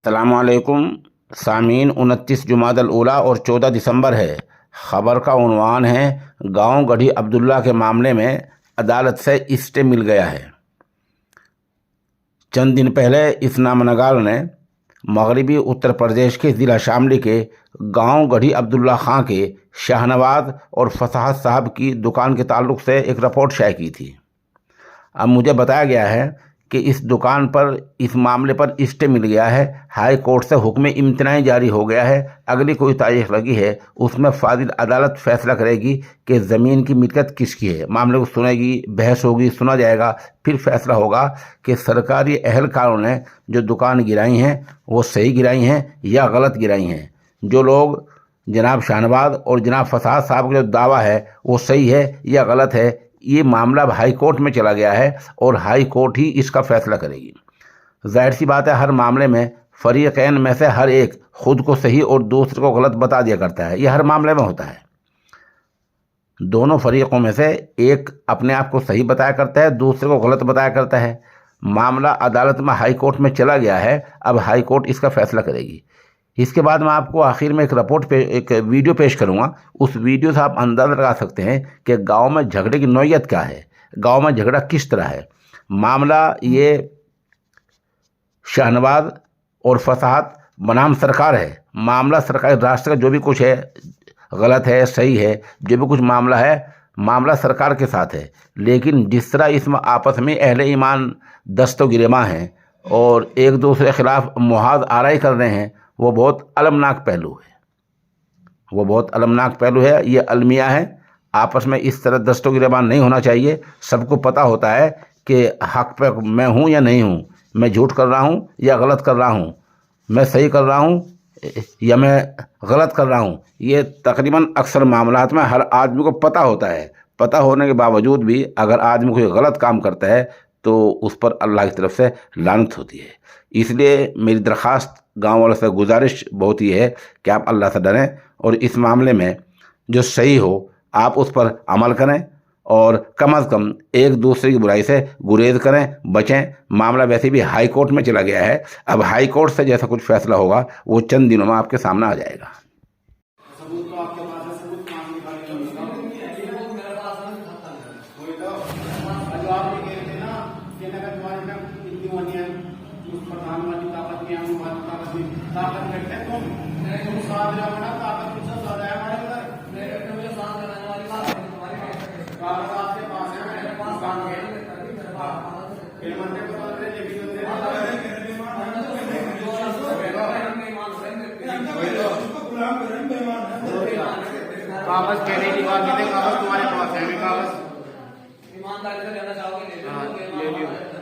अस्सलामुअलैकुम सामीन। 29 जुमादल उला और 14 दिसंबर है। ख़बर का उन्वान है, गांव गढ़ी अब्दुल्ला के मामले में अदालत से स्टे मिल गया है। चंद दिन पहले इस नामनगार ने मगरबी उत्तर प्रदेश के ज़िला शामली के गांव गढ़ी अब्दुल्ला खां के शाहनवाज और फसाहत साहब की दुकान के ताल्लुक़ से एक रिपोर्ट शाये की थी। अब मुझे बताया गया है कि इस दुकान पर इस मामले पर स्टे मिल गया है। हाई कोर्ट से हुक्म इम्तनाई जारी हो गया है। अगली कोई तारीख लगी है, उसमें फाजिल अदालत फैसला करेगी कि ज़मीन की मिल्कियत किसकी है। मामले को सुनेगी, बहस होगी, सुना जाएगा, फिर फैसला होगा कि सरकारी अहलकारों ने जो दुकान गिराई हैं वो सही गिराई हैं या गलत गिराई हैं। जो लोग जनाब शाहनवाज और जनाब फसाद साहब का जो दावा है वो सही है या गलत है, ये मामला हाई कोर्ट में चला गया है और हाई कोर्ट ही इसका फैसला करेगी। जाहिर सी बात है, हर मामले में फरीक़ैन में से हर एक खुद को सही और दूसरे को गलत बता दिया करता है। ये हर मामले में होता है। दोनों फरीक़ों में से एक अपने आप को सही बताया करता है, दूसरे को गलत बताया करता है। मामला अदालत में हाई कोर्ट में चला गया है, अब हाई कोर्ट इसका फैसला करेगी। इसके बाद मैं आपको आखिर में एक वीडियो पेश करूंगा। उस वीडियो से आप अंदाज़ा लगा सकते हैं कि गांव में झगड़े की नौयत क्या है, गांव में झगड़ा किस तरह है। मामला ये शाहनवाज और फसाहत बनाम सरकार है। मामला सरकारी राष्ट्र का जो भी कुछ है, गलत है सही है, जो भी कुछ मामला है, मामला सरकार के साथ है। लेकिन जिस तरह इसमें आपस में अहले ईमान दस्तो गिरेमा हैं और एक दूसरे के खिलाफ मुहाज आराई कर रहे हैं, वो बहुत अलमनाक पहलू है। वो बहुत अलमनाक पहलू है। ये अलमिया है। आपस में इस तरह दस्तों गिरेबान नहीं होना चाहिए। सबको पता होता है कि हक पे मैं हूँ या नहीं हूँ, मैं झूठ कर रहा हूँ या गलत कर रहा हूँ, मैं सही कर रहा हूँ या मैं गलत कर रहा हूँ। ये तकरीबन अक्सर मामलात में हर आदमी को पता होता है। पता होने के बावजूद भी अगर आदमी कोई गलत काम करता है तो उस पर अल्लाह की तरफ से लानत होती है। इसलिए मेरी दरख्वास्त गांव वालों से, गुजारिश बहुत ही है कि आप अल्लाह से डरें और इस मामले में जो सही हो आप उस पर अमल करें और कम से कम एक दूसरे की बुराई से गुरेज करें, बचें। मामला वैसे भी हाई कोर्ट में चला गया है। अब हाई कोर्ट से जैसा कुछ फैसला होगा वो चंद दिनों में आपके सामने आ जाएगा। प्रधानमंत्री ताकत करते तुम साथ रखना, ताकत कुछ ज्यादा है हमारे अंदर। मुझे साथ लगाने वाली बात है तुम्हारी, कागज आपके पास है, मेरे पास काम है। फिर मंदिर को बदल रहे लेकिन कागज कहने की बात नहीं, कागज तुम्हारे पास है। कागज ईमानदारी से लेना चाहोगे ले लो।